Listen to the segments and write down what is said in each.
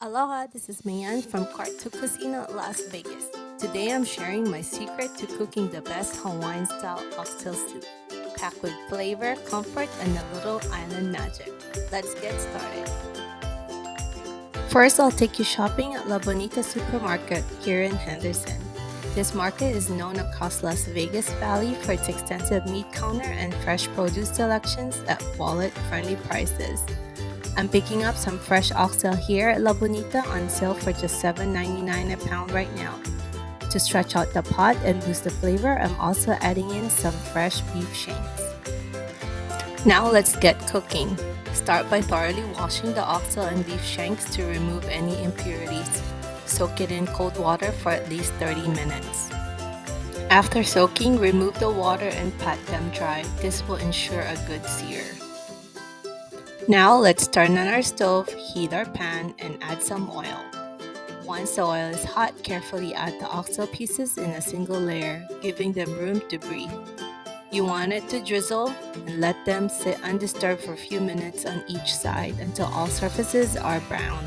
Aloha, this is Mayan from Cart to Cucina, Las Vegas. Today I'm sharing my secret to cooking the best Hawaiian-style oxtail soup, packed with flavor, comfort, and a little island magic. Let's get started. First, I'll take you shopping at La Bonita Supermarket here in Henderson. This market is known across Las Vegas Valley for its extensive meat counter and fresh produce selections at wallet-friendly prices. I'm picking up some fresh oxtail here at La Bonita on sale for just $7.99 a pound right now. To stretch out the pot and boost the flavor, I'm also adding in some fresh beef shanks. Now let's get cooking. Start by thoroughly washing the oxtail and beef shanks to remove any impurities. Soak it in cold water for at least 30 minutes. After soaking, remove the water and pat them dry. This will ensure a good sear. Now let's turn on our stove, heat our pan, and add some oil. Once the oil is hot, carefully add the oxtail pieces in a single layer, giving them room to breathe. You want it to drizzle and let them sit undisturbed for a few minutes on each side until all surfaces are brown.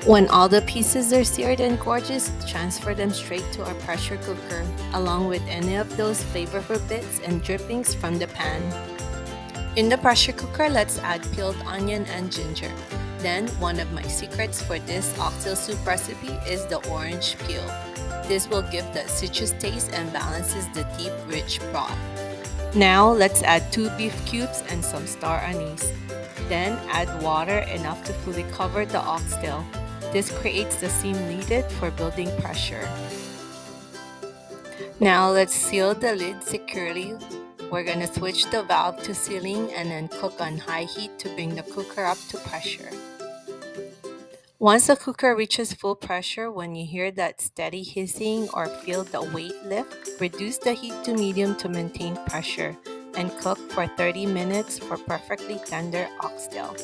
When all the pieces are seared and gorgeous, transfer them straight to our pressure cooker, along with any of those flavorful bits and drippings from the pan. In the pressure cooker, let's add peeled onion and ginger. Then, one of my secrets for this oxtail soup recipe is the orange peel. This will give the citrus taste and balances the deep, rich broth. Now, let's add 2 beef cubes and some star anise. Then, add water enough to fully cover the oxtail. This creates the seam needed for building pressure. Now, let's seal the lid securely. We're going to switch the valve to sealing and then cook on high heat to bring the cooker up to pressure. Once the cooker reaches full pressure, when you hear that steady hissing or feel the weight lift, reduce the heat to medium to maintain pressure and cook for 30 minutes for perfectly tender oxtail.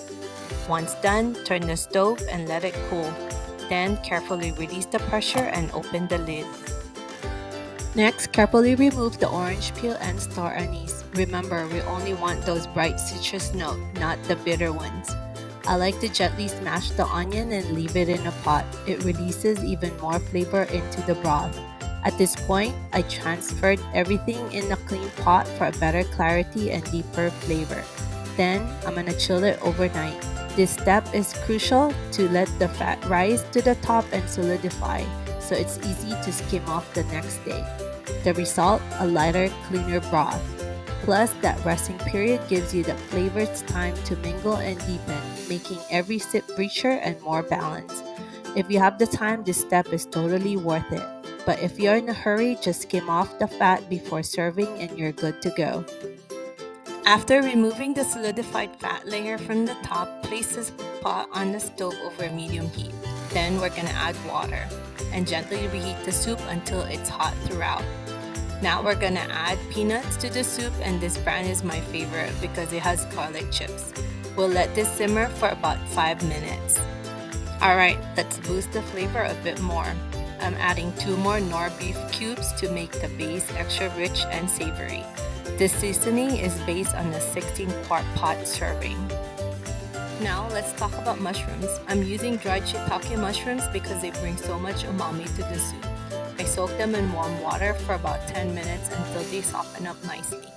Once done, turn the stove and let it cool. Then carefully release the pressure and open the lid. Next, carefully remove the orange peel and star anise. Remember, we only want those bright citrus notes, not the bitter ones. I like to gently smash the onion and leave it in a pot. It releases even more flavor into the broth. At this point, I transferred everything in a clean pot for better clarity and deeper flavor. Then, I'm gonna chill it overnight. This step is crucial to let the fat rise to the top and solidify, so it's easy to skim off the next day. The result, a lighter, cleaner broth. Plus, that resting period gives you the flavors time to mingle and deepen, making every sip richer and more balanced. If you have the time, this step is totally worth it. But if you're in a hurry, just skim off the fat before serving and you're good to go. After removing the solidified fat layer from the top, place this pot on the stove over medium heat. Then we're gonna add water and gently reheat the soup until it's hot throughout. Now we're gonna add peanuts to the soup, and this brand is my favorite because it has garlic chips. We'll let this simmer for about 5 minutes. Alright, let's boost the flavor a bit more. I'm adding 2 more nor beef cubes to make the base extra rich and savory. This seasoning is based on a 16-quart pot serving. Now let's talk about mushrooms. I'm using dried shiitake mushrooms because they bring so much umami to the soup. I soak them in warm water for about 10 minutes until they soften up nicely.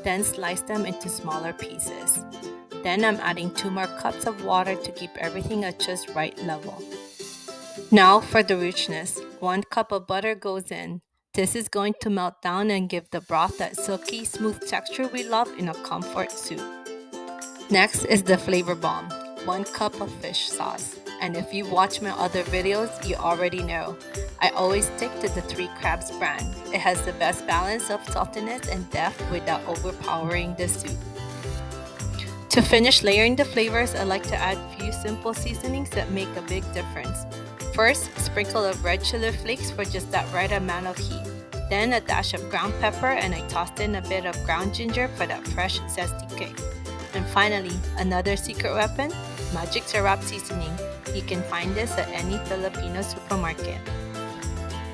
Then slice them into smaller pieces. Then I'm adding 2 more cups of water to keep everything at just right level. Now for the richness. 1 cup of butter goes in. This is going to melt down and give the broth that silky, smooth texture we love in a comfort soup. Next is the flavor bomb, 1 cup of fish sauce. And if you've watched my other videos, you already know. I always stick to the 3 Crabs brand. It has the best balance of saltiness and depth without overpowering the soup. To finish layering the flavors, I like to add a few simple seasonings that make a big difference. First, sprinkle of red chili flakes for just that right amount of heat. Then a dash of ground pepper, and I tossed in a bit of ground ginger for that fresh, zesty kick. And finally, another secret weapon, magic syrup seasoning. You can find this at any Filipino supermarket.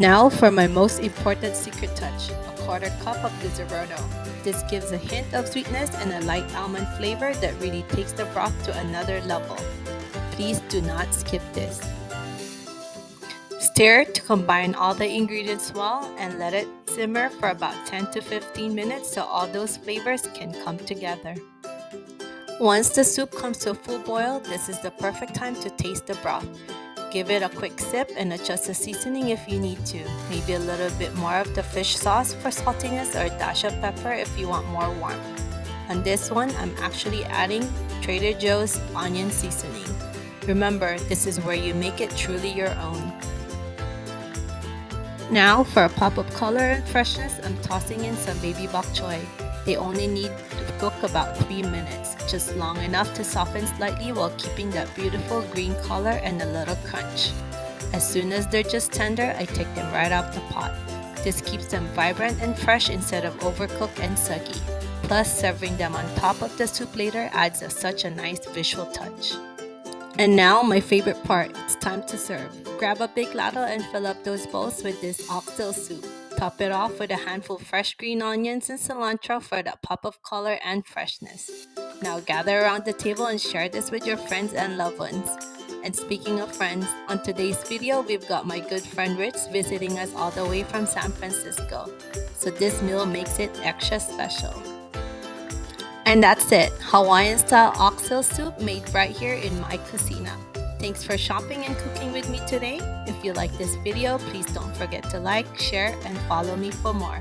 Now for my most important secret touch, a 1/4 cup of Lizardo. This gives a hint of sweetness and a light almond flavor that really takes the broth to another level. Please do not skip this. Stir to combine all the ingredients well and let it simmer for about 10 to 15 minutes so all those flavors can come together. Once the soup comes to a full boil, this is the perfect time to taste the broth. Give it a quick sip and adjust the seasoning if you need to. Maybe a little bit more of the fish sauce for saltiness or a dash of pepper if you want more warmth. On this one, I'm actually adding Trader Joe's onion seasoning. Remember, this is where you make it truly your own. Now, for a pop of color and freshness, I'm tossing in some baby bok choy. They only need to cook about 3 minutes, just long enough to soften slightly while keeping that beautiful green color and a little crunch. As soon as they're just tender, I take them right out the pot. This keeps them vibrant and fresh instead of overcooked and soggy. Plus, serving them on top of the soup later adds such a nice visual touch. And now, my favorite part, it's time to serve. Grab a big ladle and fill up those bowls with this oxtail soup. Top it off with a handful of fresh green onions and cilantro for that pop of color and freshness. Now gather around the table and share this with your friends and loved ones. And speaking of friends, on today's video, we've got my good friend Rich visiting us all the way from San Francisco. So this meal makes it extra special. And that's it, Hawaiian-style oxtail soup made right here in my cucina. Thanks for shopping and cooking with me today. If you like this video, please don't forget to like, share, and follow me for more.